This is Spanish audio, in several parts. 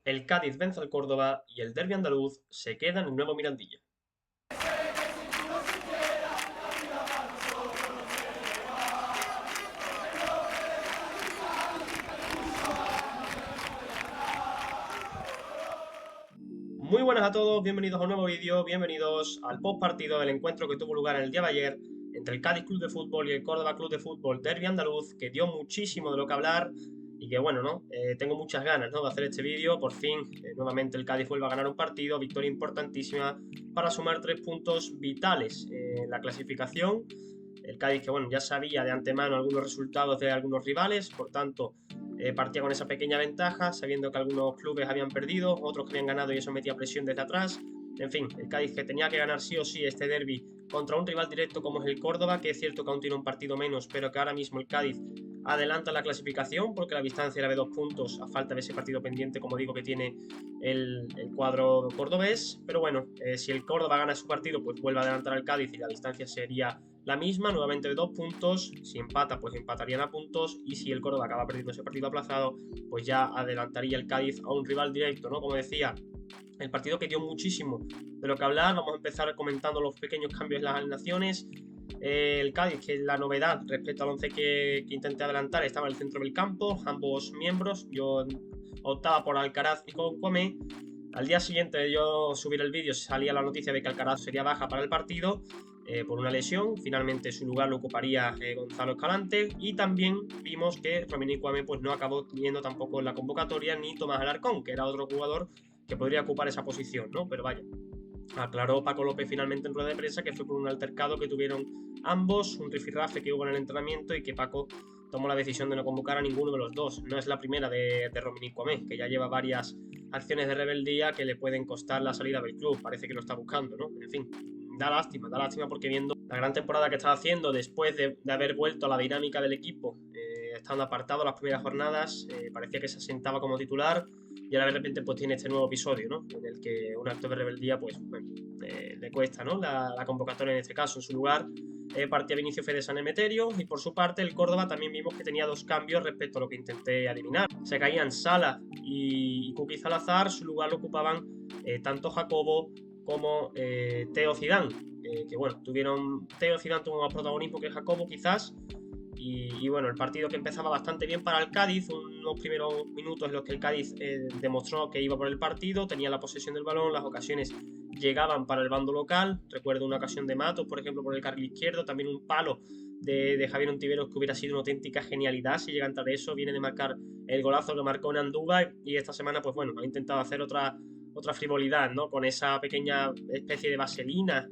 El Cádiz vence al Córdoba y el derbi andaluz se queda en el nuevo Mirandilla. Muy buenas a todos, bienvenidos a un nuevo vídeo, bienvenidos al post partido del encuentro que tuvo lugar en el día de ayer entre el Cádiz Club de Fútbol y el Córdoba Club de Fútbol derbi andaluz, que dio muchísimo de lo que hablar y que bueno, ¿no? Tengo muchas ganas, ¿no?, de hacer este vídeo. Por fin, nuevamente el Cádiz vuelve a ganar un partido, victoria importantísima para sumar 3 puntos vitales en la clasificación. El Cádiz, que bueno, ya sabía de antemano algunos resultados de algunos rivales, por tanto partía con esa pequeña ventaja, sabiendo que algunos clubes habían perdido, otros que habían ganado y eso metía presión desde atrás. En fin, el Cádiz que tenía que ganar sí o sí este derbi contra un rival directo como es el Córdoba, que es cierto que aún tiene un partido menos, pero que ahora mismo el Cádiz adelanta la clasificación porque la distancia era de 2 puntos a falta de ese partido pendiente, como digo, que tiene el cuadro cordobés. Pero bueno, si el Córdoba gana su partido, pues vuelve a adelantar al Cádiz y la distancia sería la misma, nuevamente de 2 puntos. Si empata, pues empatarían a puntos, y si el Córdoba acaba perdiendo ese partido aplazado, pues ya adelantaría el Cádiz a un rival directo, ¿no? Como decía, el partido que dio muchísimo de lo que hablar. Vamos a empezar comentando los pequeños cambios en las alineaciones. El Cádiz, que es la novedad respecto al 11 que intenté adelantar, estaba en el centro del campo, ambos miembros. Yo optaba por Alcaraz y con Cuamé. Al día siguiente de yo subir el vídeo salía la noticia de que Alcaraz sería baja para el partido por una lesión. Finalmente su lugar lo ocuparía Gonzalo Escalante, y también vimos que Romina Cuamé pues no acabó teniendo tampoco en la convocatoria ni Tomás Alarcón, que era otro jugador que podría ocupar esa posición, ¿no? Pero vaya, aclaró Paco López finalmente en rueda de prensa que fue por un altercado que tuvieron ambos, un rifirrafe que hubo en el entrenamiento, y que Paco tomó la decisión de no convocar a ninguno de los dos. No es la primera de Rominic Cuamé, que ya lleva varias acciones de rebeldía que le pueden costar la salida del club. Parece que lo está buscando, ¿no? En fin, da lástima porque viendo la gran temporada que estaba haciendo después de haber vuelto a la dinámica del equipo, estando apartado las primeras jornadas, parecía que se asentaba como titular, y ahora de repente pues tiene este nuevo episodio, ¿no?, en el que un acto de rebeldía pues bueno, le cuesta, ¿no?, la convocatoria en este caso. En su lugar partía Vinicio Fede San Emeterio, y por su parte el Córdoba también vimos que tenía dos cambios respecto a lo que intenté adivinar. Se caían Sala y Kuki Salazar, su lugar lo ocupaban tanto Jacobo como Teo Zidane, que bueno, Teo Zidane tuvo más protagonismo que Jacobo quizás. Y bueno, el partido que empezaba bastante bien para el Cádiz, unos primeros minutos en los que el Cádiz demostró que iba por el partido, tenía la posesión del balón, las ocasiones llegaban para el bando local. Recuerdo una ocasión de Matos, por ejemplo, por el carril izquierdo, también un palo de Javier Ontiveros que hubiera sido una auténtica genialidad si llega a entrar eso. Viene de marcar el golazo que marcó en Andúba, y esta semana pues bueno, ha intentado hacer otra frivolidad, ¿no?, con esa pequeña especie de vaselina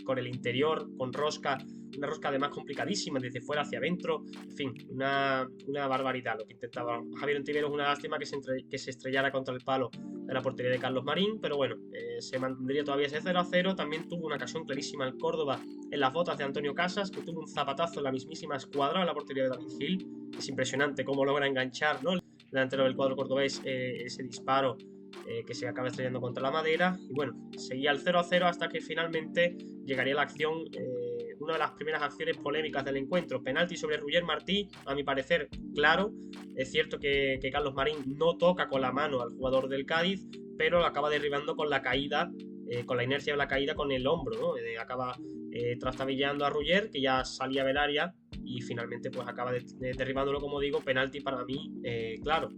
con el interior, con rosca, una rosca además complicadísima, desde fuera hacia adentro. En fin, una barbaridad lo que intentaba Javier Ontiveros. Una lástima que se estrellara contra el palo de la portería de Carlos Marín, pero bueno, se mantendría todavía ese 0-0. También tuvo una ocasión clarísima el Córdoba en las botas de Antonio Casas, que tuvo un zapatazo en la mismísima escuadra de la portería de David Gil. Es impresionante cómo logra enganchar, ¿no?, el delantero del cuadro cordobés ese disparo que se acaba estrellando contra la madera. Y bueno, seguía el 0-0 hasta que finalmente llegaría la acción, una de las primeras acciones polémicas del encuentro. Penalti sobre Roger Martí, a mi parecer claro. Es cierto que Carlos Marín no toca con la mano al jugador del Cádiz, pero lo acaba derribando con la caída, con la inercia de la caída con el hombro, ¿no? Acaba trastabillando a Roger, que ya salía del área, y finalmente pues acaba derribándolo, como digo. Penalti para mí, claro.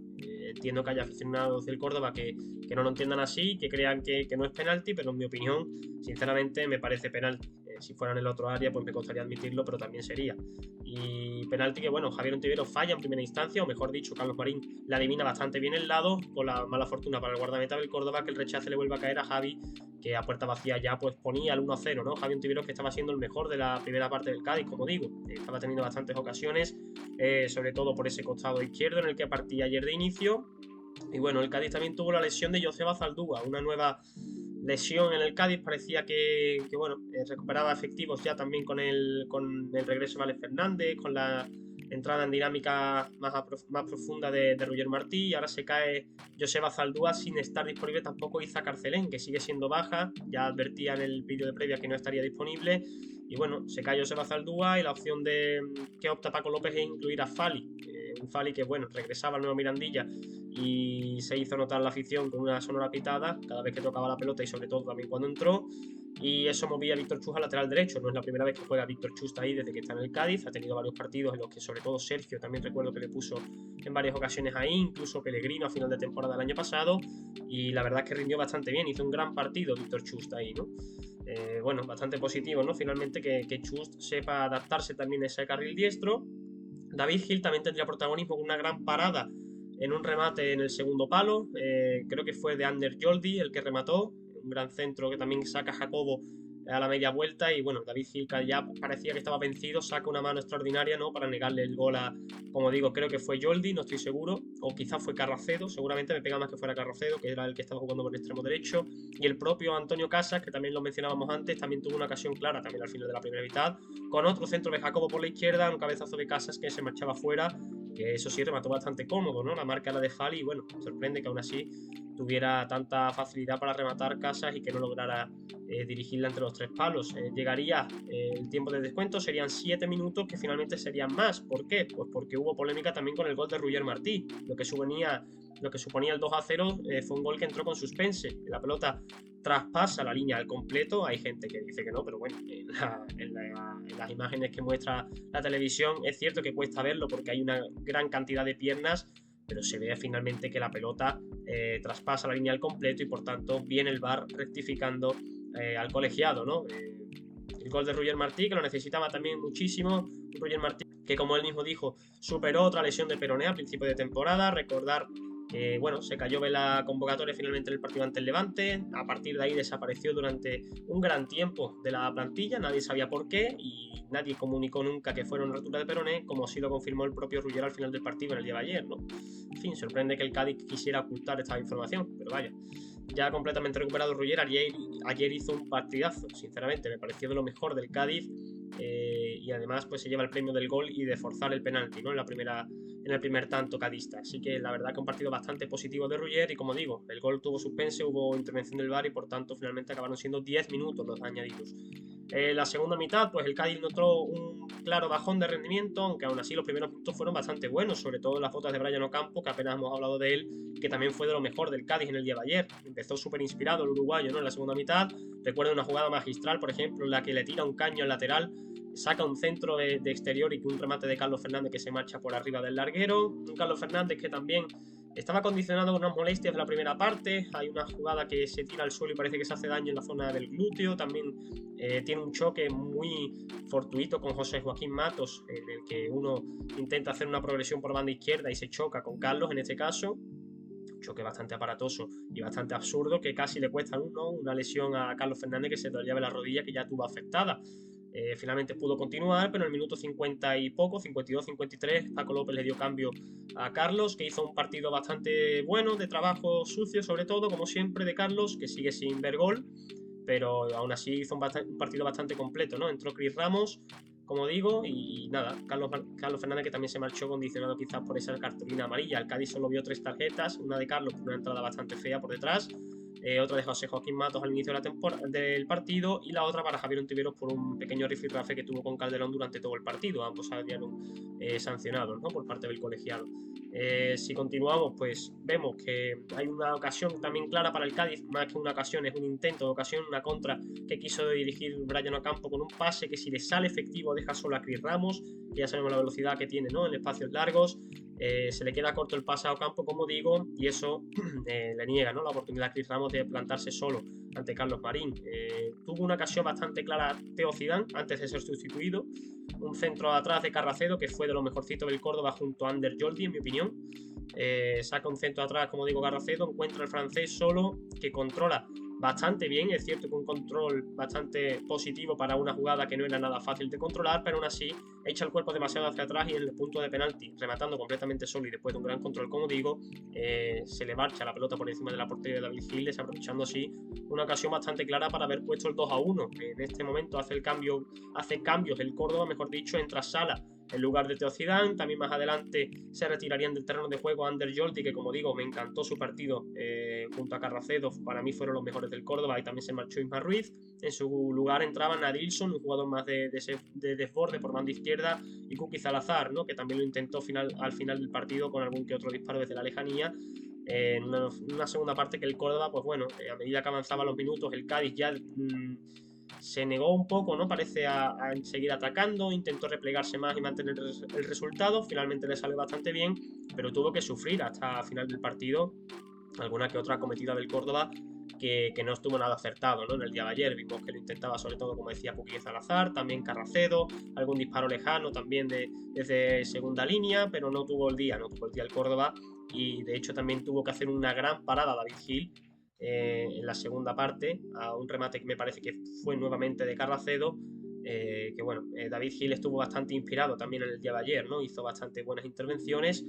Entiendo que haya aficionados del Córdoba que no lo entiendan así, que crean que no es penalti, pero en mi opinión, sinceramente, me parece penalti. Si fuera en el otro área, pues me costaría admitirlo, pero también sería. Y penalti que, bueno, Javier Ontiveros falla en primera instancia, o mejor dicho, Carlos Marín le adivina bastante bien el lado, con la mala fortuna para el guardameta del Córdoba, que el rechace le vuelve a caer a Javi, que a puerta vacía ya pues ponía el 1-0, ¿no? Javier Ontiveros, que estaba siendo el mejor de la primera parte del Cádiz, como digo. Estaba teniendo bastantes ocasiones, sobre todo por ese costado izquierdo en el que partía ayer de inicio. Y bueno, el Cádiz también tuvo la lesión de Joseba Zaldúa, una nueva lesión en el Cádiz. Parecía que bueno, recuperaba efectivos ya también con el regreso de Alex Fernández, con la entrada en dinámica más profunda de Roger Martí, y ahora se cae Joseba Zaldúa sin estar disponible tampoco Iza Carcelén, que sigue siendo baja. Ya advertía en el vídeo de previa que no estaría disponible. Y bueno, se cae Joseba Zaldúa, y la opción que opta Paco López es incluir a Fali, un Fali que, bueno, regresaba al nuevo Mirandilla y se hizo notar la afición con una sonora pitada cada vez que tocaba la pelota y sobre todo también cuando entró. Y eso movía a Víctor Chus al lateral derecho. No es la primera vez que juega Víctor Chus ahí desde que está en el Cádiz. Ha tenido varios partidos en los que sobre todo Sergio también recuerdo que le puso en varias ocasiones ahí, incluso Pellegrino a final de temporada del año pasado. Y la verdad es que rindió bastante bien, hizo un gran partido Víctor Chus ahí, ¿no? Bueno, bastante positivo, ¿no? Finalmente que Chus sepa adaptarse también a ese carril diestro. David Gil también tendría protagonismo con una gran parada en un remate en el segundo palo. Creo que fue de Ander Joldi el que remató. Un gran centro que también saca Jacobo a la media vuelta. Y bueno, David Gil ya parecía que estaba vencido. Saca una mano extraordinaria, ¿no? Para negarle el gol a, como digo, creo que fue Joldi, no estoy seguro. O quizás fue Carracedo. Seguramente me pega más que fuera Carracedo, que era el que estaba jugando por el extremo derecho. Y el propio Antonio Casas, que también lo mencionábamos antes, también tuvo una ocasión clara también al final de la primera mitad. Con otro centro de Jacobo por la izquierda, un cabezazo de Casas que se marchaba fuera. Que eso sí remató bastante cómodo, ¿no? La marca era de Fali y bueno, sorprende que aún así tuviera tanta facilidad para rematar Casas y que no lograra dirigirla entre los tres palos. Llegaría el tiempo de descuento, serían 7 minutos que finalmente serían más. ¿Por qué? Pues porque hubo polémica también con el gol de Roger Martí. Lo que suponía el 2-0 fue un gol que entró con suspense. La pelota traspasa la línea al completo. Hay gente que dice que no, pero bueno, en las imágenes que muestra la televisión es cierto que cuesta verlo porque hay una gran cantidad de piernas, pero se ve finalmente que la pelota traspasa la línea al completo y por tanto viene el VAR rectificando al colegiado, ¿no? El gol de Roger Martí, que lo necesitaba también muchísimo. Roger Martí, que como él mismo dijo, superó otra lesión de peroné a principio de temporada. Recordar que, bueno, se cayó de la convocatoria finalmente en el partido ante el Levante. A partir de ahí desapareció durante un gran tiempo de la plantilla. Nadie sabía por qué y nadie comunicó nunca que fuera una rotura de peroné, como así lo confirmó el propio Ruggiero al final del partido en el día de ayer, ¿no? En fin, sorprende que el Cádiz quisiera ocultar esta información, pero vaya. Ya completamente recuperado Ruggiero, ayer hizo un partidazo, sinceramente, me pareció de lo mejor del Cádiz. Y además pues se lleva el premio del gol y de forzar el penalti, ¿no? En el primer tanto cadista. Así que la verdad que un partido bastante positivo de Ruggiero y como digo, el gol tuvo suspense, hubo intervención del VAR y por tanto finalmente acabaron siendo 10 minutos los añadidos. La segunda mitad, pues el Cádiz notó un claro bajón de rendimiento, aunque aún así los primeros minutos fueron bastante buenos, sobre todo las fotos de Brian Ocampo, que apenas hemos hablado de él, que también fue de lo mejor del Cádiz en el día de ayer. Empezó súper inspirado el uruguayo, ¿no? En la segunda mitad. Recuerdo una jugada magistral, por ejemplo, en la que le tira un caño al lateral, saca un centro de exterior y un remate de Carlos Fernández que se marcha por arriba del larguero. Un Carlos Fernández que también estaba condicionado con unas molestias de la primera parte. Hay una jugada que se tira al suelo y parece que se hace daño en la zona del glúteo. También tiene un choque muy fortuito con José Joaquín Matos, en el que uno intenta hacer una progresión por banda izquierda y se choca con Carlos en este caso. Un choque bastante aparatoso y bastante absurdo que casi le cuesta una lesión a Carlos Fernández, que se le lleva la rodilla que ya tuvo afectada. Finalmente pudo continuar, pero en el minuto 50 y poco, 52-53, Paco López le dio cambio a Carlos, que hizo un partido bastante bueno, de trabajo sucio sobre todo, como siempre, de Carlos, que sigue sin ver gol, pero aún así hizo un partido bastante completo, ¿no? Entró Cris Ramos, como digo, y nada, Carlos Fernández, que también se marchó condicionado quizás por esa cartulina amarilla. El Cádiz solo vio 3 tarjetas, una de Carlos por una entrada bastante fea por detrás, otra de José Joaquín Matos al inicio de del partido y la otra para Javier Ontiveros por un pequeño rifirrafe que tuvo con Calderón durante todo el partido. Ambos salieron sancionados, ¿no? Por parte del colegiado. Si continuamos, pues vemos que hay una ocasión también clara para el Cádiz, más que una ocasión, es un intento de ocasión, una contra que quiso dirigir Brian Ocampo con un pase que si le sale efectivo deja solo a Cris Ramos, que ya sabemos la velocidad que tiene, ¿no? En espacios largos. Se le queda corto el pase a Ocampo, como digo, y eso le niega, ¿no? La oportunidad a Cris Ramos de plantarse solo ante Carlos Marín. Tuvo una ocasión bastante clara Teo Zidane antes de ser sustituido, un centro atrás de Carracedo que fue de lo mejorcito del Córdoba junto a Ander Joldi, en mi opinión. Saca un centro atrás, como digo, Carracedo, encuentra al francés solo, que controla bastante bien. Es cierto que un control bastante positivo para una jugada que no era nada fácil de controlar, pero aún así echa el cuerpo demasiado hacia atrás y en el punto de penalti, rematando completamente solo y después de un gran control, como digo, se le marcha la pelota por encima de la portería de David Gil, desaprovechando así una ocasión bastante clara para haber puesto el 2-1. En este momento hace cambios el Córdoba, mejor dicho, entra Sala en lugar de Theo Zidane. También más adelante se retirarían del terreno de juego Ander Jolti, que como digo me encantó su partido junto a Carracedo, para mí fueron los mejores del Córdoba, y también se marchó Isma Ruiz. En su lugar entraba Nadilson, un jugador más de desborde por banda izquierda, y Kuki Salazar, ¿no? Que también lo intentó al final del partido con algún que otro disparo desde la lejanía. En una segunda parte que el Córdoba, pues bueno, a medida que avanzaban los minutos, el Cádiz ya se negó un poco, ¿no? Parece a seguir atacando, intentó replegarse más y mantener el resultado. Finalmente le salió bastante bien, pero tuvo que sufrir hasta final del partido alguna que otra acometida del Córdoba que no estuvo nada acertado, ¿no? En el día de ayer vimos que lo intentaba sobre todo, como decía, Kuki Salazar, también Carracedo, algún disparo lejano también desde segunda línea, pero no tuvo el día el Córdoba, y de hecho también tuvo que hacer una gran parada David Gil en la segunda parte, a un remate que me parece que fue nuevamente de Carracedo. Que bueno, David Gil estuvo bastante inspirado también en el día de ayer, ¿no? Hizo bastante buenas intervenciones.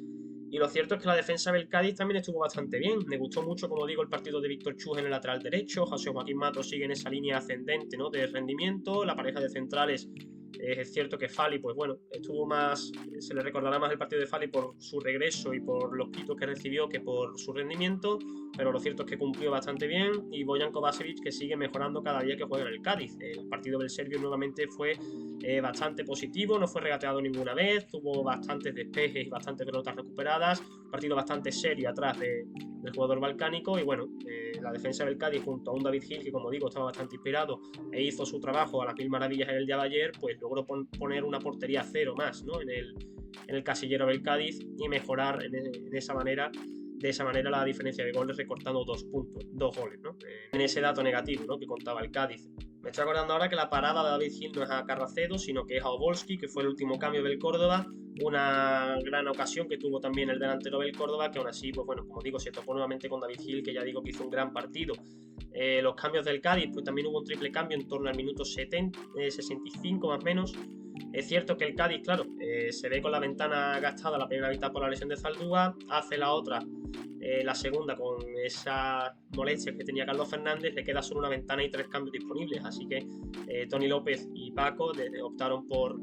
Y lo cierto es que la defensa del Cádiz también estuvo bastante bien. Me gustó mucho, como digo, el partido de Víctor Chus en el lateral derecho. José Joaquín Matos sigue en esa línea ascendente, ¿no? De rendimiento. La pareja de centrales, es cierto que Fali, pues bueno, estuvo más. Se le recordará más el partido de Fali por su regreso y por los pitos que recibió que por su rendimiento. Pero lo cierto es que cumplió bastante bien. Y Bojan Kovačević, que sigue mejorando cada día que juega en el Cádiz. El partido del serbio nuevamente fue bastante positivo, no fue regateado ninguna vez, tuvo bastantes despejes y bastantes pelotas recuperadas, partido bastante serio atrás del jugador balcánico. Y bueno, la defensa del Cádiz junto a un David Gil que, como digo, estaba bastante inspirado e hizo su trabajo a las mil maravillas en el día de ayer, pues logró poner una portería cero más, ¿no? en el casillero del Cádiz, y mejorar de esa manera la diferencia de goles, recortando 2 goles, ¿no? En ese dato negativo, ¿no? Que contaba el Cádiz. Me estoy acordando ahora que la parada de David Gil no es a Carracedo, sino que es a Obolski, que fue el último cambio del Córdoba. Una gran ocasión que tuvo también el delantero del Córdoba, que aún así, pues bueno, como digo, se topó nuevamente con David Gil, que ya digo que hizo un gran partido. Los cambios del Cádiz, pues también hubo un triple cambio en torno al minuto 65 más o menos. Es cierto que el Cádiz, claro, se ve con la ventana gastada la primera mitad por la lesión de Zaldúa, hace la otra, la segunda, con esas molestias que tenía Carlos Fernández, le queda solo una ventana y 3 cambios disponibles, así que Tony López y Paco optaron por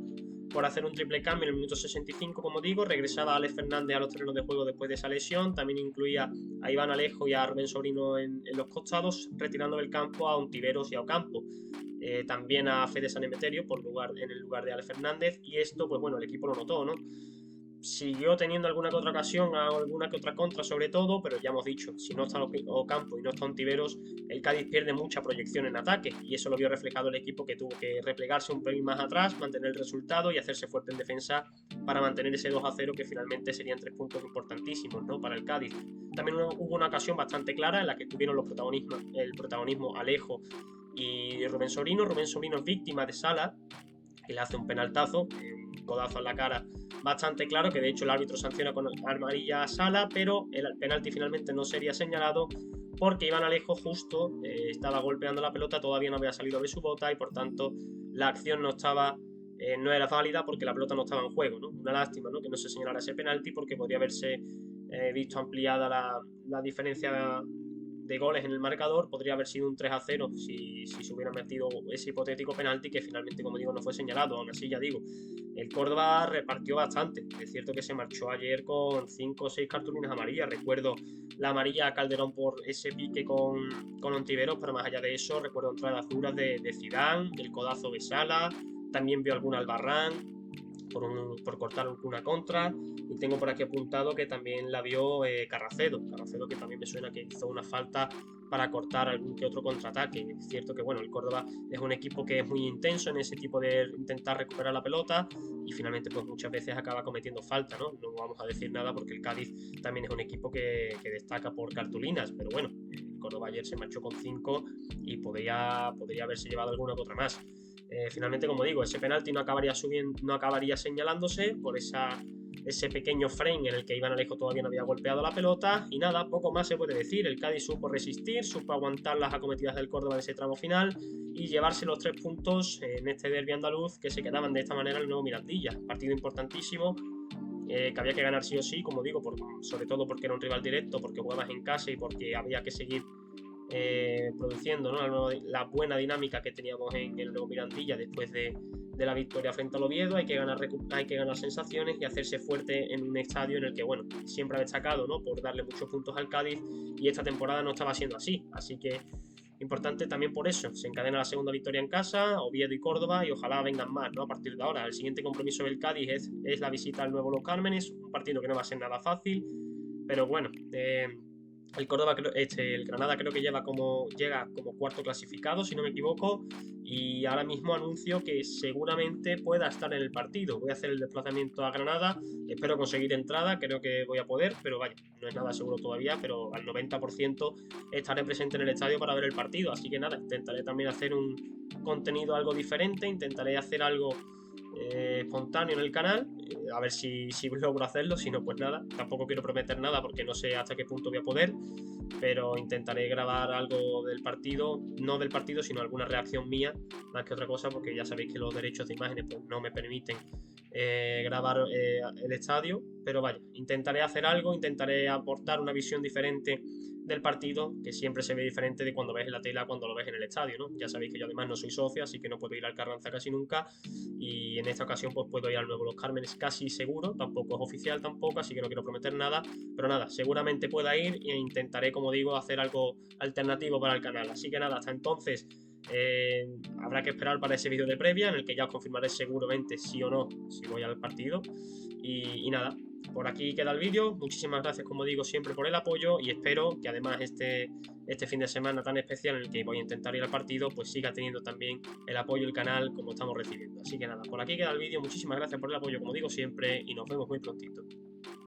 hacer un triple cambio en el minuto 65, como digo. Regresaba Alex Fernández a los terrenos de juego después de esa lesión, también incluía a Iván Alejo y a Rubén Sobrino en los costados, retirando del campo a Ontiveros y a Ocampo. También a Fede San Emeterio en el lugar de Alex Fernández, y esto, pues bueno, el equipo lo notó, ¿no? Siguió teniendo alguna que otra ocasión, alguna que otra contra sobre todo, pero ya hemos dicho, si no está Ocampo y no está Ontiveros, el Cádiz pierde mucha proyección en ataque, y eso lo vio reflejado el equipo, que tuvo que replegarse un pelín más atrás, mantener el resultado y hacerse fuerte en defensa para mantener ese 2-0, que finalmente serían 3 puntos importantísimos, ¿no? Para el Cádiz. También hubo una ocasión bastante clara en la que tuvieron el protagonismo Alejo y Rubén Sobrino. Rubén Sobrino es víctima de Sala, que le hace un penaltazo, un codazo en la cara bastante claro, que de hecho el árbitro sanciona con amarilla a Sala, pero el penalti finalmente no sería señalado porque Iván Alejo justo estaba golpeando la pelota, todavía no había salido de su bota, y por tanto la acción no era válida porque la pelota no estaba en juego, ¿no? Una lástima, ¿no? Que no se señalara ese penalti, porque podría haberse visto ampliada la diferencia de goles en el marcador. Podría haber sido un 3-0 si se hubiera metido ese hipotético penalti, que finalmente, como digo, no fue señalado. Aún así, ya digo, el Córdoba repartió bastante. Es cierto que se marchó ayer con 5 o 6 cartulinas amarillas. Recuerdo la amarilla a Calderón por ese pique con Ontiveros, pero más allá de eso, recuerdo entradas duras de Zidane, el codazo de Sala, también vio alguna al Barran por cortar una contra, y tengo por aquí apuntado que también la vio Carracedo, que también me suena que hizo una falta para cortar algún que otro contraataque. Es cierto que bueno, el Córdoba es un equipo que es muy intenso en ese tipo de intentar recuperar la pelota, y finalmente pues muchas veces acaba cometiendo falta, ¿no? No vamos a decir nada porque el Cádiz también es un equipo que destaca por cartulinas, pero bueno, el Córdoba ayer se marchó con 5 y podría haberse llevado alguna que otra más. Finalmente, como digo, ese penalti no acabaría señalándose por ese pequeño frame en el que Iván Alejo todavía no había golpeado la pelota. Y nada, poco más se puede decir. El Cádiz supo resistir, supo aguantar las acometidas del Córdoba en ese tramo final y llevarse los 3 puntos en este derbi andaluz, que se quedaban de esta manera en el nuevo Mirandilla. Partido importantísimo, que había que ganar sí o sí, como digo, sobre todo porque era un rival directo, porque jugabas en casa y porque había que seguir produciendo, ¿no? La buena dinámica que teníamos en el nuevo Mirandilla después de de la victoria frente al Oviedo, hay que ganar sensaciones y hacerse fuerte en un estadio en el que, bueno, siempre ha destacado, ¿no?, por darle muchos puntos al Cádiz, y esta temporada no estaba siendo así, así que importante también por eso. Se encadena la segunda victoria en casa, Oviedo y Córdoba, y ojalá vengan más, ¿no?, a partir de ahora. El siguiente compromiso del Cádiz es la visita al nuevo Los Cármenes, un partido que no va a ser nada fácil, pero bueno, el Córdoba, el Granada creo que llega como cuarto clasificado, si no me equivoco, y ahora mismo anuncio que seguramente pueda estar en el partido. Voy a hacer el desplazamiento a Granada, espero conseguir entrada, creo que voy a poder, pero vaya, no es nada seguro todavía, pero al 90% estaré presente en el estadio para ver el partido, así que nada, intentaré también hacer un contenido algo diferente, intentaré hacer algo espontáneo en el canal, a ver si logro hacerlo, si no pues nada, tampoco quiero prometer nada porque no sé hasta qué punto voy a poder, pero intentaré grabar algo del partido, no del partido sino alguna reacción mía más que otra cosa, porque ya sabéis que los derechos de imágenes pues no me permiten grabar el estadio, pero vaya, intentaré hacer algo, intentaré aportar una visión diferente del partido, que siempre se ve diferente de cuando ves en la tele a cuando lo ves en el estadio, ¿no? Ya sabéis que yo además no soy socio, así que no puedo ir al Carranza casi nunca, y en esta ocasión pues puedo ir al nuevo Los Cármenes casi seguro, tampoco es oficial tampoco, así que no quiero prometer nada, pero nada, seguramente pueda ir e intentaré, como digo, hacer algo alternativo para el canal. Así que nada, hasta entonces habrá que esperar para ese vídeo de previa en el que ya os confirmaré seguramente sí o no si voy al partido, y nada, por aquí queda el vídeo. Muchísimas gracias, como digo, siempre por el apoyo, y espero que además este fin de semana tan especial en el que voy a intentar ir al partido pues siga teniendo también el apoyo del canal como estamos recibiendo. Así que nada, por aquí queda el vídeo. Muchísimas gracias por el apoyo, como digo siempre, y nos vemos muy prontito.